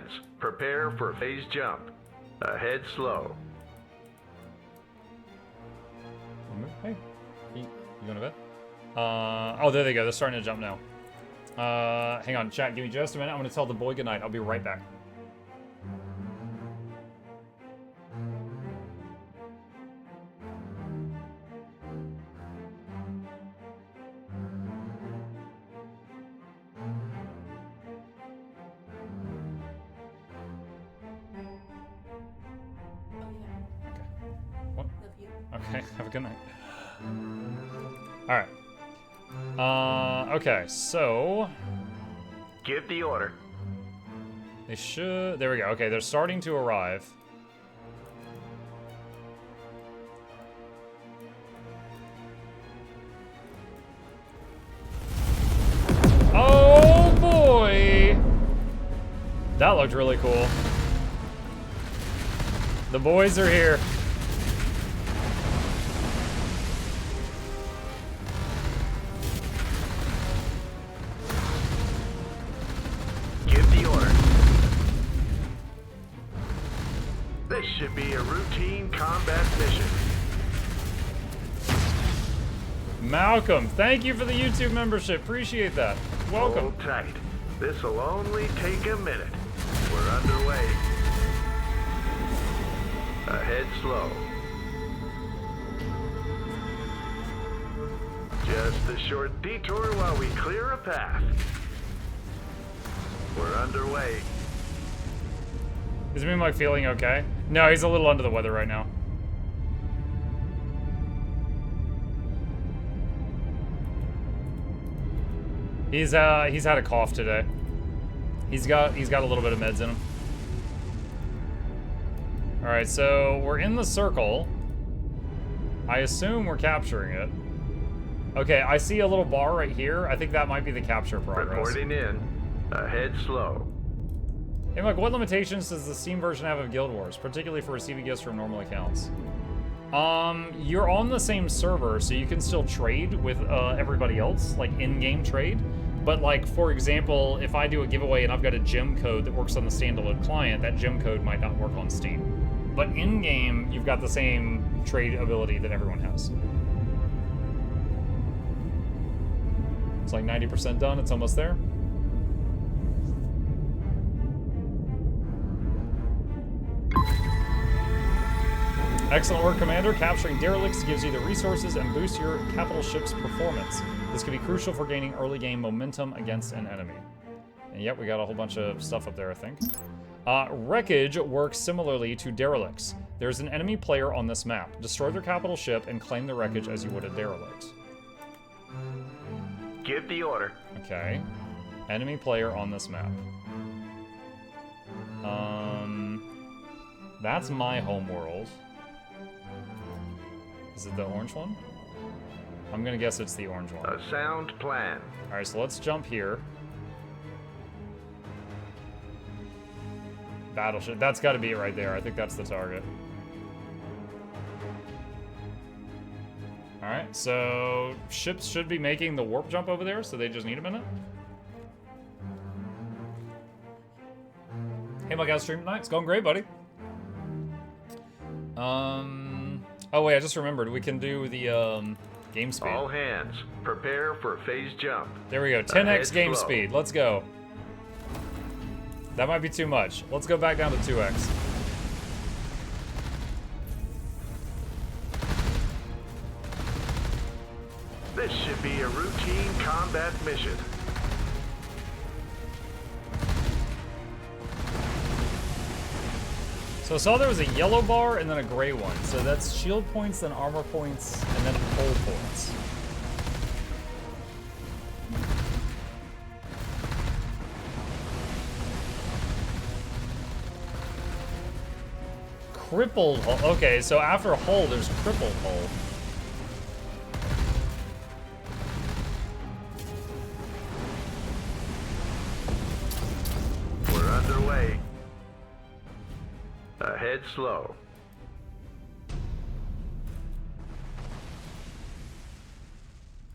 hands. Prepare for phase jump. Ahead slow. Hey, you going to bed? Oh, there they go. They're starting to jump now. Hang on, chat. Give me just a minute. I'm going to tell the boy goodnight. I'll be right back. Okay, have a good night. Alright. Okay, so... Give the order. They should... There we go. Okay, they're starting to arrive. Oh, boy! That looked really cool. The boys are here. This should be a routine combat mission. Malcolm, thank you for the YouTube membership. Appreciate that. Welcome. Hold tight. This'll only take a minute. We're underway. Ahead slow. Just a short detour while we clear a path. We're underway. Is Moonlight feeling okay? No, he's a little under the weather right now. He's had a cough today. He's got a little bit of meds in him. All right, so we're in the circle. I assume we're capturing it. Okay, I see a little bar right here. I think that might be the capture progress. Reporting in. Ahead slow. Hey, Mike, what limitations does the Steam version have of Guild Wars, particularly for receiving gifts from normal accounts? You're on the same server, so you can still trade with everybody else, like in-game trade. But like, for example, if I do a giveaway and I've got a gem code that works on the standalone client, that gem code might not work on Steam. But in-game, you've got the same trade ability that everyone has. It's like 90% done, it's almost there. Excellent work, Commander. Capturing derelicts gives you the resources and boosts your capital ship's performance. This can be crucial for gaining early game momentum against an enemy. And yep, we got a whole bunch of stuff up there, I think. Wreckage works similarly to derelicts. There's an enemy player on this map. Destroy their capital ship and claim the wreckage as you would a derelict. Give the order. Okay. Enemy player on this map. That's my home world. Is it the orange one? I'm gonna guess it's the orange one. A sound plan. Alright, so let's jump here. Battleship. That's gotta be it right there. I think that's the target. Alright, so ships should be making the warp jump over there, so they just need a minute. Hey, my guys, stream tonight. It's going great, buddy. Oh wait, I just remembered. We can do the game speed. All hands, prepare for phase jump. There we go. 10x game speed. Let's go. That might be too much. Let's go back down to 2x. This should be a routine combat mission. So I saw there was a yellow bar and then a gray one. So that's shield points, then armor points, and then hull points. Crippled hull. Okay, so after hull, there's crippled hull. We're underway. Ahead slow.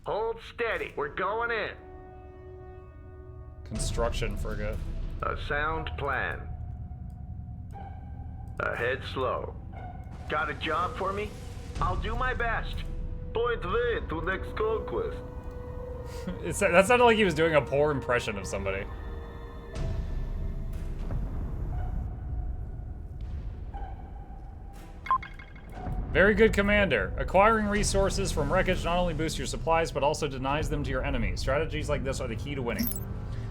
Hold steady. We're going in. Construction frigate. A sound plan. Ahead slow. Got a job for me? I'll do my best. Point way to next conquest. That sounded like he was doing a poor impression of somebody. Very good, Commander. Acquiring resources from wreckage not only boosts your supplies, but also denies them to your enemies. Strategies like this are the key to winning.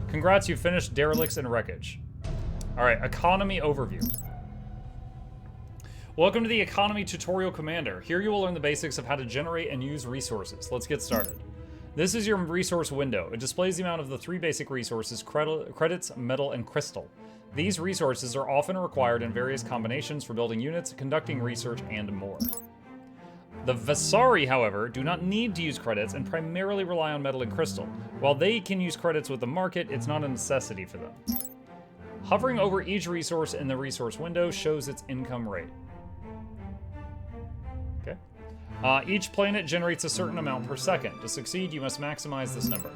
Congrats, you finished derelicts and wreckage. Alright, economy overview. Welcome to the Economy Tutorial Commander. Here you will learn the basics of how to generate and use resources. Let's get started. This is your resource window. It displays the amount of the three basic resources, credits, metal, and crystal. These resources are often required in various combinations for building units, conducting research, and more. The Vasari, however, do not need to use credits and primarily rely on metal and crystal. While they can use credits with the market, it's not a necessity for them. Hovering over each resource in the resource window shows its income rate. Okay. Each planet generates a certain amount per second. To succeed, you must maximize this number.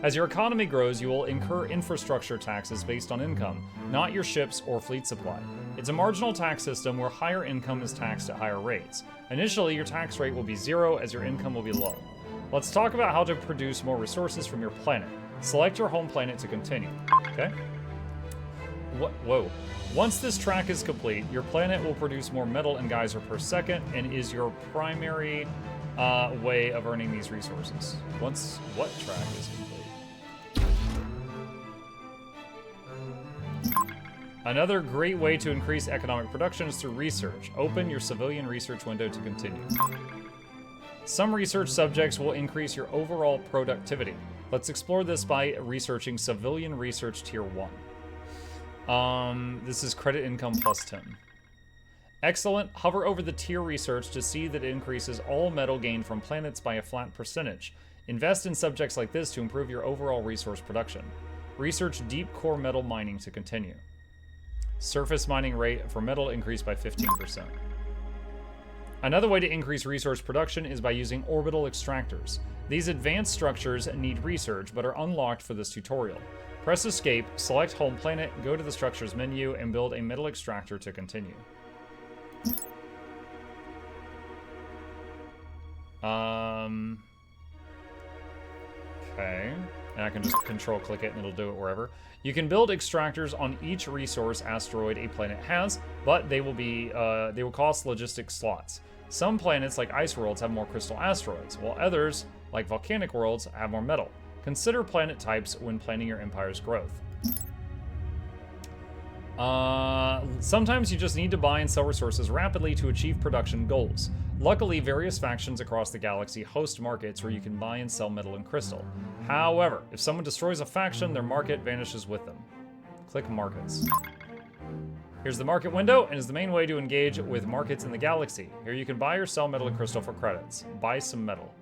As your economy grows, you will incur infrastructure taxes based on income, not your ships or fleet supply. It's a marginal tax system where higher income is taxed at higher rates. Initially, your tax rate will be 0 as your income will be low. Let's talk about how to produce more resources from your planet. Select your home planet to continue. Okay? Whoa. Once this track is complete, your planet will produce more metal and geyser per second and is your primary way of earning these resources. Once what track is complete? Another great way to increase economic production is through research. Open your civilian research window to continue. Some research subjects will increase your overall productivity. Let's explore this by researching civilian research tier 1. This is credit income plus 10. Excellent. Hover over the tier research to see that it increases all metal gained from planets by a flat percentage. Invest in subjects like this to improve your overall resource production. Research deep core metal mining to continue. Surface mining rate for metal increased by 15%. Another way to increase resource production is by using orbital extractors. These advanced structures need research but are unlocked for this tutorial. Press escape, select home planet, go to the structures menu, and build a metal extractor to continue. Okay. And I can just control click it and it'll do it wherever. You can build extractors on each resource asteroid a planet has, but they will cost logistic slots. Some planets, like ice worlds, have more crystal asteroids, while others, like volcanic worlds, have more metal. Consider planet types when planning your empire's growth. Sometimes you just need to buy and sell resources rapidly to achieve production goals. Luckily, various factions across the galaxy host markets where you can buy and sell metal and crystal. However, if someone destroys a faction, their market vanishes with them. Click Markets. Here's the market window, and is the main way to engage with markets in the galaxy. Here you can buy or sell metal and crystal for credits. Buy some metal.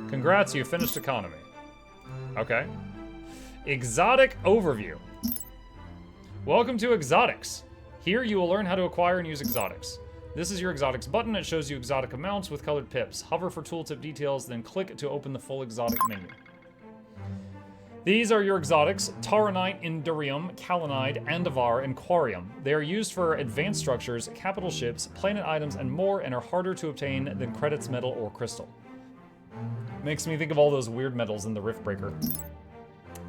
Congrats, you finished economy. Okay. Exotic overview. Welcome to Exotics. Here you will learn how to acquire and use exotics. This is your exotics button. It shows you exotic amounts with colored pips. Hover for tooltip details, then click to open the full exotic menu. These are your exotics: Taranite, Indurium, Kalinide, Andavar, and Quarium. They are used for advanced structures, capital ships, planet items, and more, and are harder to obtain than credits, metal, or crystal. Makes me think of all those weird metals in the Riftbreaker.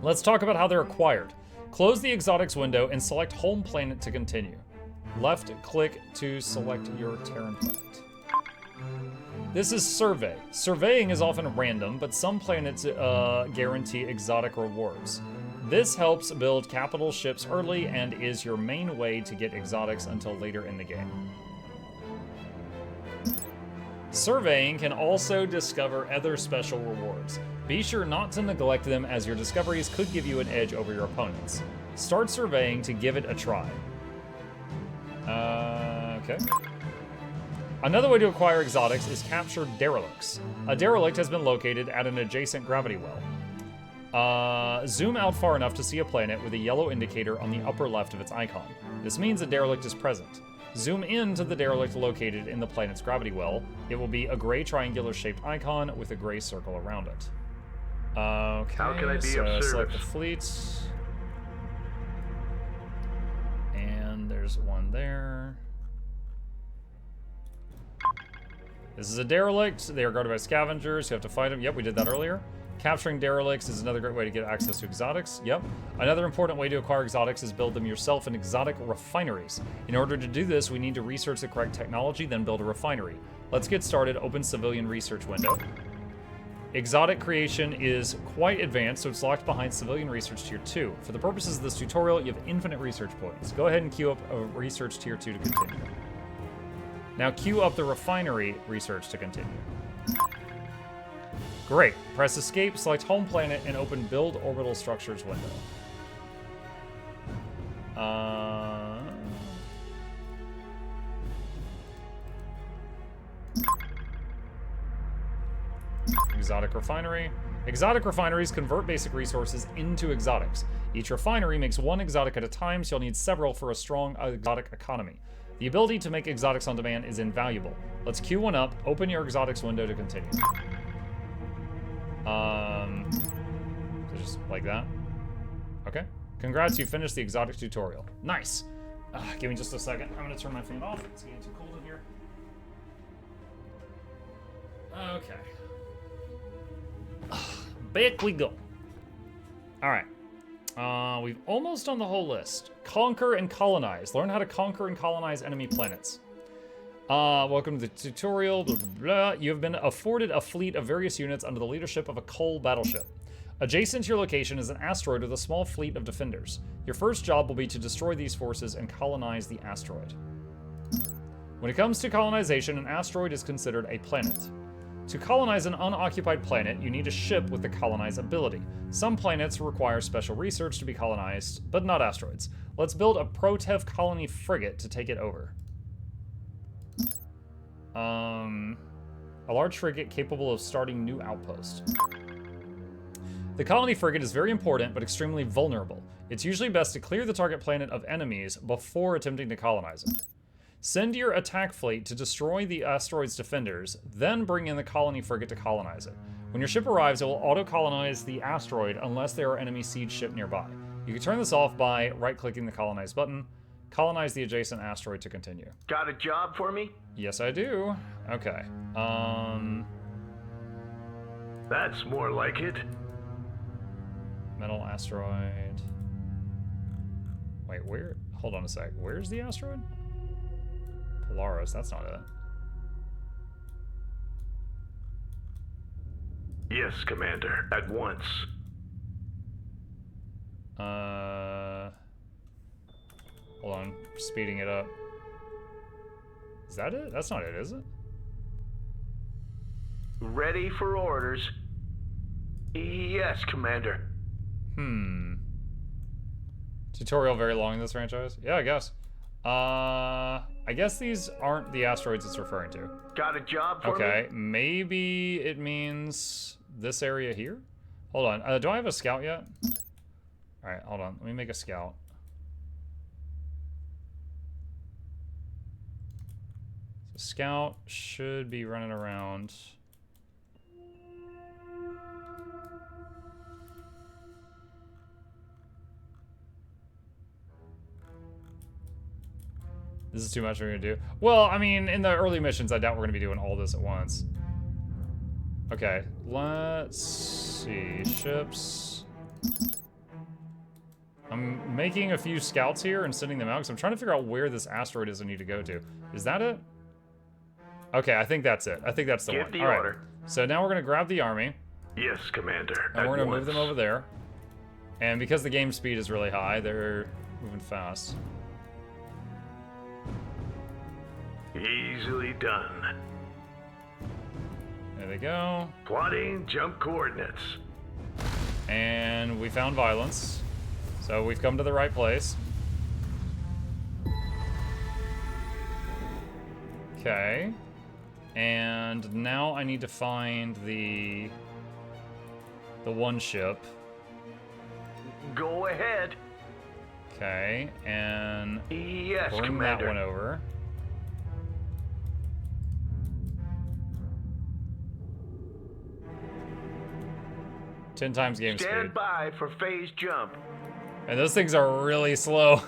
Let's talk about how they're acquired. Close the exotics window and select home planet to continue. Left click to select your Terran planet. This is survey. Surveying is often random, but some planets guarantee exotic rewards. This helps build capital ships early and is your main way to get exotics until later in the game. Surveying can also discover other special rewards. Be sure not to neglect them, as your discoveries could give you an edge over your opponents. Start surveying to give it a try. Okay. Another way to acquire exotics is capture derelicts. A derelict has been located at an adjacent gravity well. Zoom out far enough to see a planet with a yellow indicator on the upper left of its icon. This means a derelict is present. Zoom in to the derelict located in the planet's gravity well. It will be a gray triangular-shaped icon with a gray circle around it. Okay, How can I be so of select the service? fleet. And there's one there. This is a derelict. They are guarded by scavengers. You have to fight them. Yep, we did that earlier. Capturing derelicts is another great way to get access to exotics. Yep. Another important way to acquire exotics is build them yourself in exotic refineries. In order to do this, we need to research the correct technology, then build a refinery. Let's get started. Open civilian research window. Exotic creation is quite advanced, so it's locked behind civilian research tier 2. For the purposes of this tutorial, you have infinite research points. Go ahead and queue up a research tier 2 to continue. Now queue up the refinery research to continue. Great. Press escape, select home planet, and open build orbital structures window. Exotic refinery. Exotic refineries convert basic resources into exotics. Each refinery makes one exotic at a time, so you'll need several for a strong exotic economy. The ability to make exotics on demand is invaluable. Let's queue one up, open your exotics window to continue. So just like that. Okay. Congrats, you finished the exotic tutorial. Nice. Give me just a second. I'm gonna turn my fan off. It's getting too cold in here. Okay. Back we go. All right. We've almost done the whole list. Conquer and colonize. Learn how to conquer and colonize enemy planets. Welcome to the tutorial. Blah, blah, blah. You have been afforded a fleet of various units under the leadership of a coal battleship. Adjacent to your location is an asteroid with a small fleet of defenders. Your first job will be to destroy these forces and colonize the asteroid. When it comes to colonization, an asteroid is considered a planet. To colonize an unoccupied planet, you need a ship with the colonize ability. Some planets require special research to be colonized, but not asteroids. Let's build a Protev colony frigate to take it over. A large frigate capable of starting new outposts. The colony frigate is very important, but extremely vulnerable. It's usually best to clear the target planet of enemies before attempting to colonize it. Send your attack fleet to destroy the asteroid's defenders, then bring in the colony frigate to colonize it. When your ship arrives, it will auto-colonize the asteroid unless there are enemy siege ship nearby. You can turn this off by right-clicking the colonize button. Colonize the adjacent asteroid to continue. Got a job for me? Yes, I do. Okay. That's more like it. Metal asteroid. Wait, where? Hold on a sec. Where's the asteroid? Polaris, that's not it. Yes, Commander. At once. Hold on. Speeding it up. Is that it? That's not it, is it? Ready for orders. Yes, Commander. Tutorial very long in this franchise? Yeah, I guess. I guess these aren't the asteroids it's referring to. Got a job for me? Okay, maybe it means this area here? Hold on, do I have a scout yet? Alright, hold on, let me make a scout. So scout should be running around. This is too much we're gonna do. Well, I mean, in the early missions, I doubt we're gonna be doing all this at once. Okay, let's see. Ships. I'm making a few scouts here and sending them out because I'm trying to figure out where this asteroid is I need to go to. Is that it? Okay, I think that's it. I think that's the one. Give the All right. order. So now we're gonna grab the army. Yes, Commander. And we're At gonna move once. them over there. And because the game speed is really high, they're moving fast. Easily done. There they go. Plotting jump coordinates. And we found violence. So we've come to the right place. Okay. And now I need to find the one ship. Go ahead. Okay, and Yes, bring Commander. that one over. 10 times game speed. Stand by for phase jump. And those things are really slow,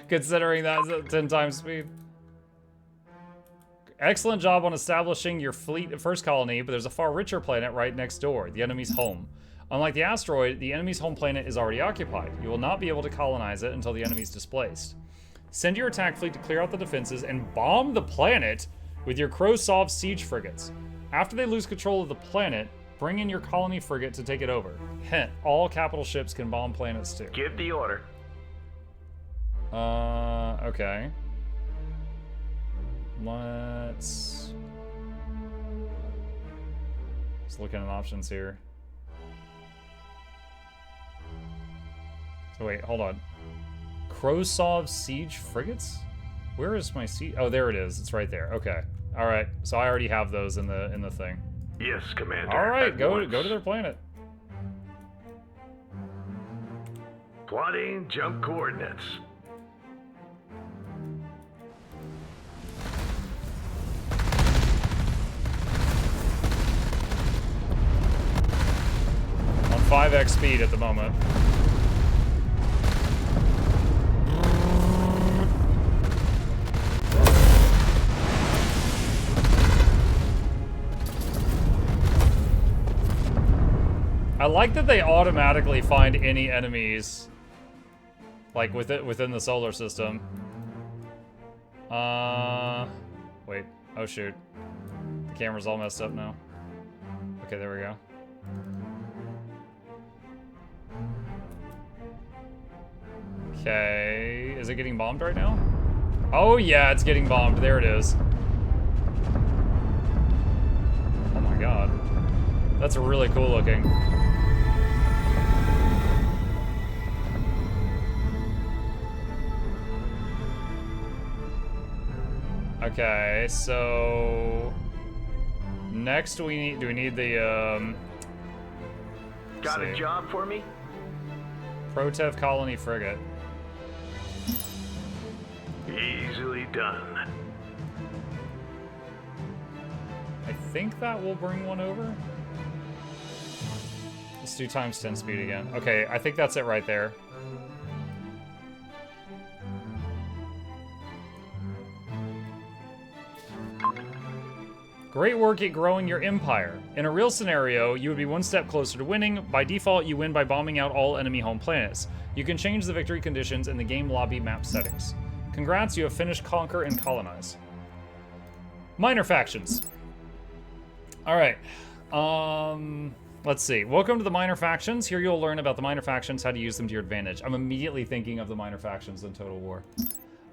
considering that's at 10 times speed. Excellent job on establishing your fleet first colony, but there's a far richer planet right next door, the enemy's home. Unlike the asteroid, the enemy's home planet is already occupied. You will not be able to colonize it until the enemy's displaced. Send your attack fleet to clear out the defenses and bomb the planet with your Krosov siege frigates. After they lose control of the planet, bring in your colony frigate to take it over. Hint, all capital ships can bomb planets too. Give the order. Okay. Let's look at options here. So wait, hold on. Krosov siege frigates? Where is my siege? Oh, there it is. It's right there. Okay. All right. So I already have those in the thing. Yes, Commander. All right, go to their planet. Plotting jump coordinates. On 5x speed at the moment. I like that they automatically find any enemies, like within the solar system. Wait. Oh shoot. The camera's all messed up now. Okay, there we go. Okay, is it getting bombed right now? Oh yeah, it's getting bombed. There it is. Oh my god. That's really cool looking. Okay, so next do we need the Got a job for me? Protev colony frigate. Easily done. I think that will bring one over. Let's do times 10 speed again. Okay, I think that's it right there. Great work at growing your empire. In a real scenario, you would be one step closer to winning. By default, you win by bombing out all enemy home planets. You can change the victory conditions in the game lobby map settings. Congrats, you have finished Conquer and Colonize. Minor factions. Alright. Let's see. Welcome to the minor factions. Here you'll learn about the minor factions, how to use them to your advantage. I'm immediately thinking of the minor factions in Total War.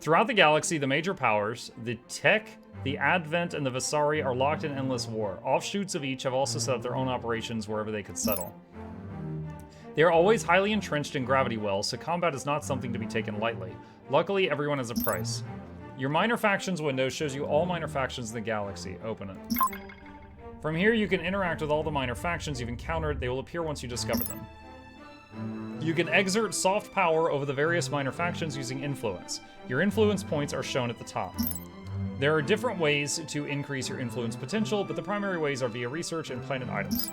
Throughout the galaxy, the major powers, the Tech, the Advent, and the Visari are locked in endless war. Offshoots of each have also set up their own operations wherever they could settle. They are always highly entrenched in gravity wells, so combat is not something to be taken lightly. Luckily, everyone has a price. Your minor factions window shows you all minor factions in the galaxy. Open it. From here, you can interact with all the minor factions you've encountered. They will appear once you discover them. You can exert soft power over the various minor factions using influence. Your influence points are shown at the top. There are different ways to increase your influence potential, but the primary ways are via research and planet items.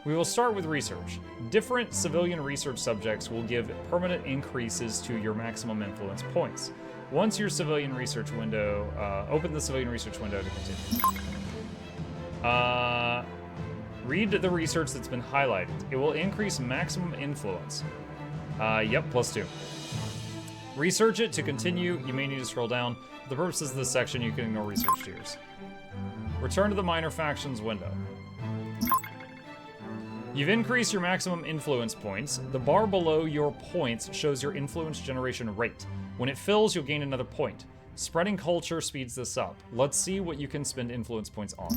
We will start with research. Different civilian research subjects will give permanent increases to your maximum influence points. Once your civilian research window, open the civilian research window to continue. Read the research that's been highlighted. It will increase maximum influence. Yep, +2. Research it to continue. You may need to scroll down. For the purposes of this section, you can ignore research tiers. Return to the minor factions window. You've increased your maximum influence points. The bar below your points shows your influence generation rate. When it fills, you'll gain another point. Spreading culture speeds this up. Let's see what you can spend influence points on.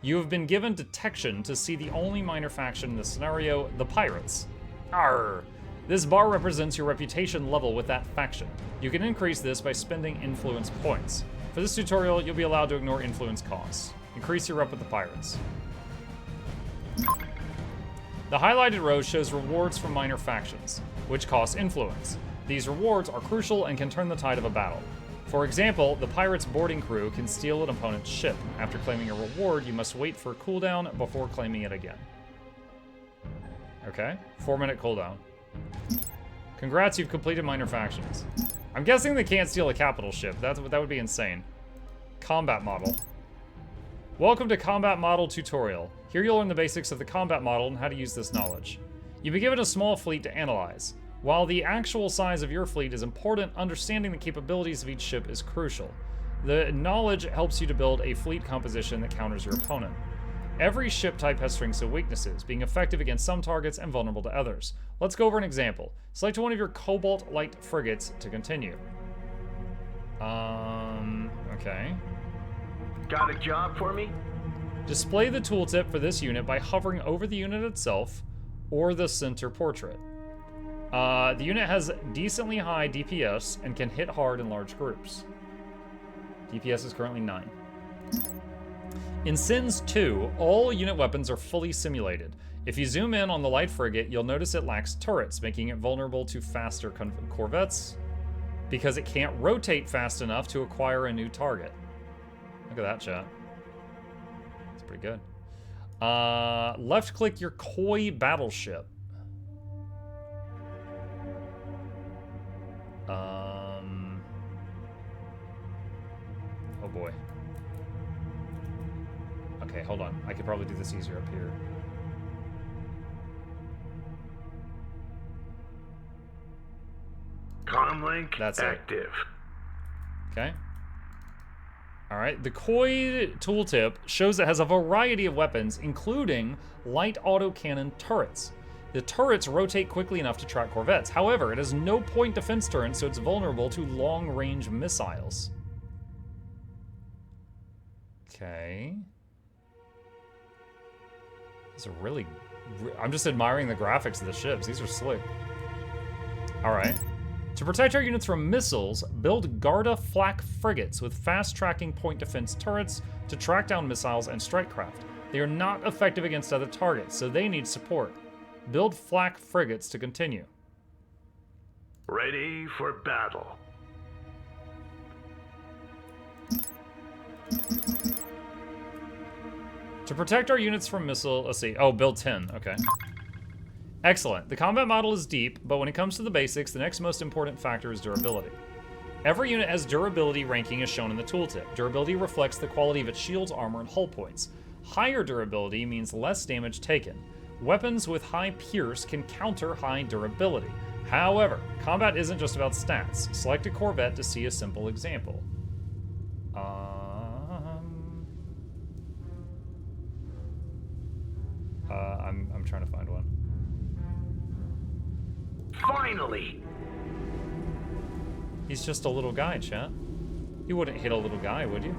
You have been given detection to see the only minor faction in this scenario, the Pirates. Arr! This bar represents your reputation level with that faction. You can increase this by spending influence points. For this tutorial, you'll be allowed to ignore influence costs. Increase your rep with the Pirates. The highlighted row shows rewards from minor factions, which cost influence. These rewards are crucial and can turn the tide of a battle. For example, the pirate's boarding crew can steal an opponent's ship. After claiming a reward, you must wait for a cooldown before claiming it again. Okay. 4-minute cooldown. Congrats, you've completed minor factions. I'm guessing they can't steal a capital ship. That would be insane. Combat model. Welcome to Combat Model Tutorial. Here you'll learn the basics of the combat model and how to use this knowledge. You'll be given a small fleet to analyze. While the actual size of your fleet is important, understanding the capabilities of each ship is crucial. The knowledge helps you to build a fleet composition that counters your opponent. Every ship type has strengths and weaknesses, being effective against some targets and vulnerable to others. Let's go over an example. Select one of your Cobalt Light frigates to continue. Okay. Got a job for me? Display the tooltip for this unit by hovering over the unit itself or the center portrait. The unit has decently high DPS and can hit hard in large groups. DPS is currently 9. In Sins 2, all unit weapons are fully simulated. If you zoom in on the light frigate, you'll notice it lacks turrets, making it vulnerable to faster corvettes because it can't rotate fast enough to acquire a new target. Look at that, chat. That's pretty good. Left-click your Koi battleship. Oh boy. Okay, hold on. I could probably do this easier up here. Comlink That's active. Okay. Alright, the Koi tooltip shows it has a variety of weapons, including light autocannon turrets. The turrets rotate quickly enough to track corvettes. However, it has no point defense turret, so it's vulnerable to long-range missiles. Okay. These are really... I'm just admiring the graphics of the ships. These are slick. Alright. To protect our units from missiles, build Garda flak frigates with fast-tracking point defense turrets to track down missiles and strike craft. They are not effective against other targets, so they need support. Build flak frigates to continue. Ready for battle. To protect our units from missile, let's see. Oh, build 10, okay. Excellent. The combat model is deep, but when it comes to the basics, the next most important factor is durability. Every unit has durability ranking as shown in the tooltip. Durability reflects the quality of its shields, armor, and hull points. Higher durability means less damage taken. Weapons with high pierce can counter high durability. However, combat isn't just about stats. Select a corvette to see a simple example. I'm trying to find one. Finally! He's just a little guy, chat. You wouldn't hit a little guy, would you?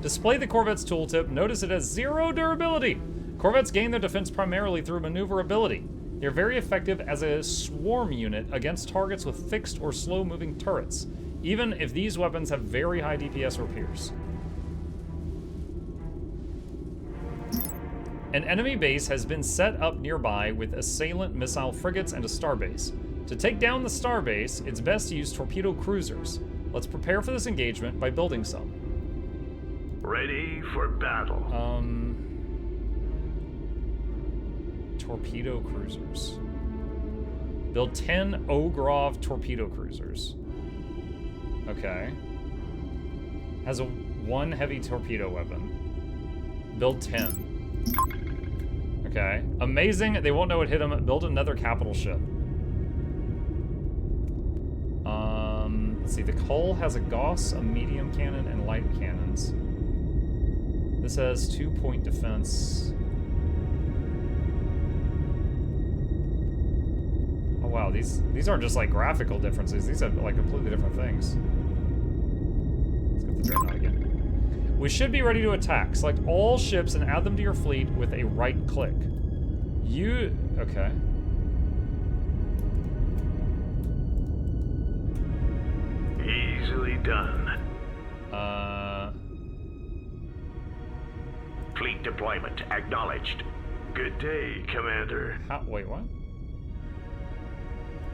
Display the Corvette's tooltip. Notice it has 0 durability. Corvettes gain their defense primarily through maneuverability. They're very effective as a swarm unit against targets with fixed or slow-moving turrets, even if these weapons have very high DPS or pierce. An enemy base has been set up nearby with assailant missile frigates and a starbase. To take down the starbase, it's best to use torpedo cruisers. Let's prepare for this engagement by building some. Ready for battle. Torpedo cruisers. Build 10 Ogrov torpedo cruisers. Okay. Has a 1 heavy torpedo weapon. Build 10. Okay. Amazing. They won't know it hit them. Build another capital ship. Let's see. The hull has a Gauss, a medium cannon, and light cannons. This has 2-point defense. Oh wow, these aren't just like graphical differences. These are like completely different things. Let's get the dreadnought again. We should be ready to attack. Select all ships and add them to your fleet with a right click. Okay. Easily done. Fleet deployment acknowledged. Good day, Commander. Wait, what?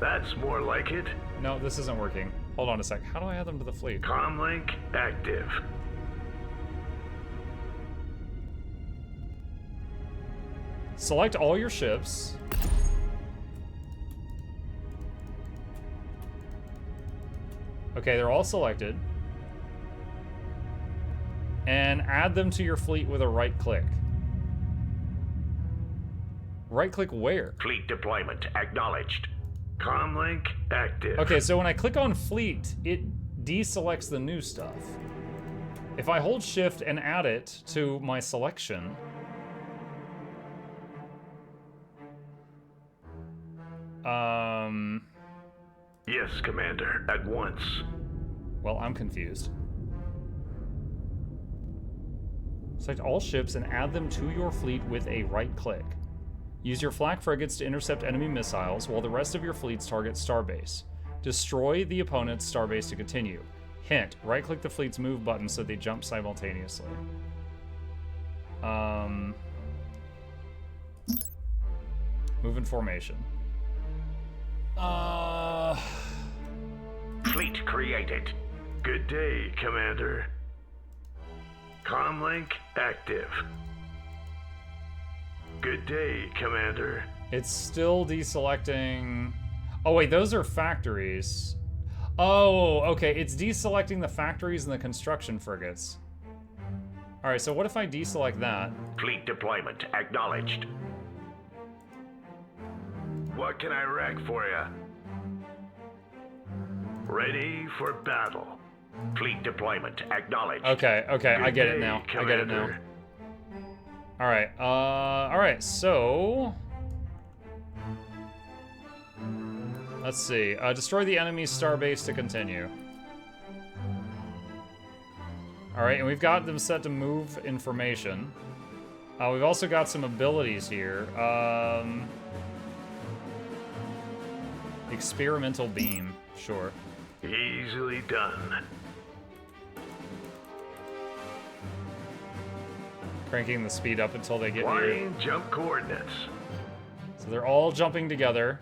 That's more like it. No, this isn't working. Hold on a sec. How do I add them to the fleet? Comlink active. Select all your ships. Okay, they're all selected. And add them to your fleet with a right click. Right click where? Fleet deployment acknowledged. Comlink active. Okay, so when I click on fleet, it deselects the new stuff. If I hold shift and add it to my selection... Yes, Commander, at once. Well, I'm confused. Select all ships and add them to your fleet with a right click. Use your flak frigates to intercept enemy missiles while the rest of your fleets target starbase. Destroy the opponent's starbase to continue. Hint, right-click the fleet's move button so they jump simultaneously. Move in formation. Fleet created. Good day, Commander. Comlink active. Good day, Commander. It's still deselecting... Oh, wait, those are factories. Oh, okay, it's deselecting the factories and the construction frigates. Alright, so what if I deselect that? Fleet deployment acknowledged. What can I wreck for you? Ready for battle. Fleet deployment acknowledged. Okay, okay, Good I get it day, now. Commander. I get it now. Alright, so... Let's see. Destroy the enemy's starbase to continue. Alright, and we've got them set to move information. We've also got some abilities here. Experimental beam, sure. Easily done. Cranking the speed up until they get near. Flying jump coordinates. So they're all jumping together.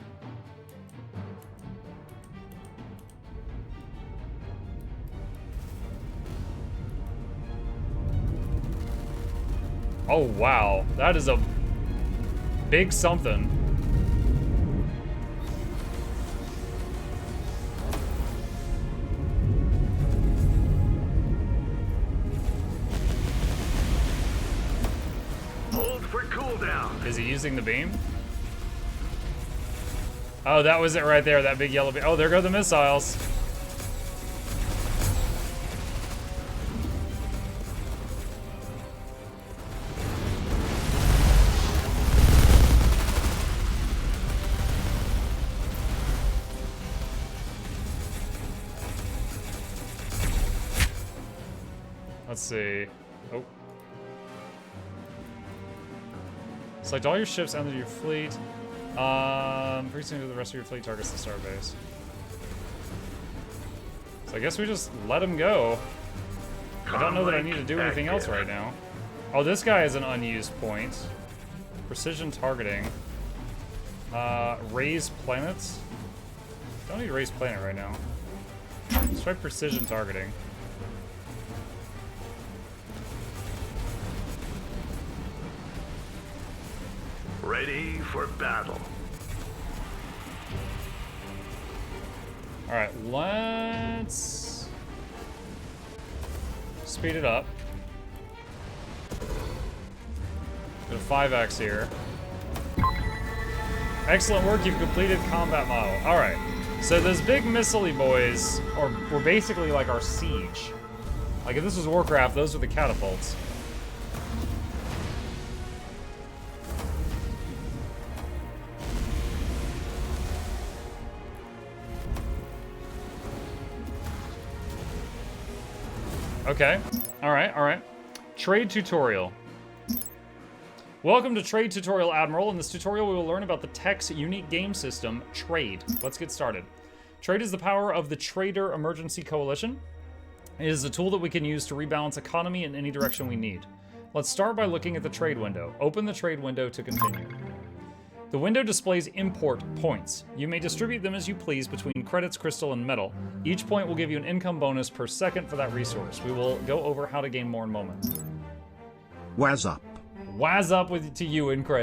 Oh, wow. That is a big something. Hold for cooldown. Is he using the beam? Oh, that was it right there, that big yellow beam. Oh, there go the missiles. Let's see. Oh. Select all your ships under your fleet. Pretty soon the rest of your fleet targets the starbase. So I guess we just let him go. I don't know that I need to do anything else right now. Oh, this guy is an unused point. Precision targeting. Raise planets. Don't need to raise planet right now. Let's try precision targeting. Ready for battle. Alright, let's speed it up. Go to 5x here. Excellent work, you've completed combat model. Alright, so those big missile-y boys were basically like our siege. Like if this was Warcraft, those were the catapults. Okay. Alright, alright. Trade tutorial. Welcome to Trade Tutorial, Admiral. In this tutorial, we will learn about the tech's unique game system, Trade. Let's get started. Trade is the power of the Trader Emergency Coalition. It is a tool that we can use to rebalance economy in any direction we need. Let's start by looking at the trade window. Open the trade window to continue. The window displays import points. You may distribute them as you please between credits, crystal, and metal. Each point will give you an income bonus per second for that resource. We will go over how to gain more in moments. Waz up. Waz up to you, Incred.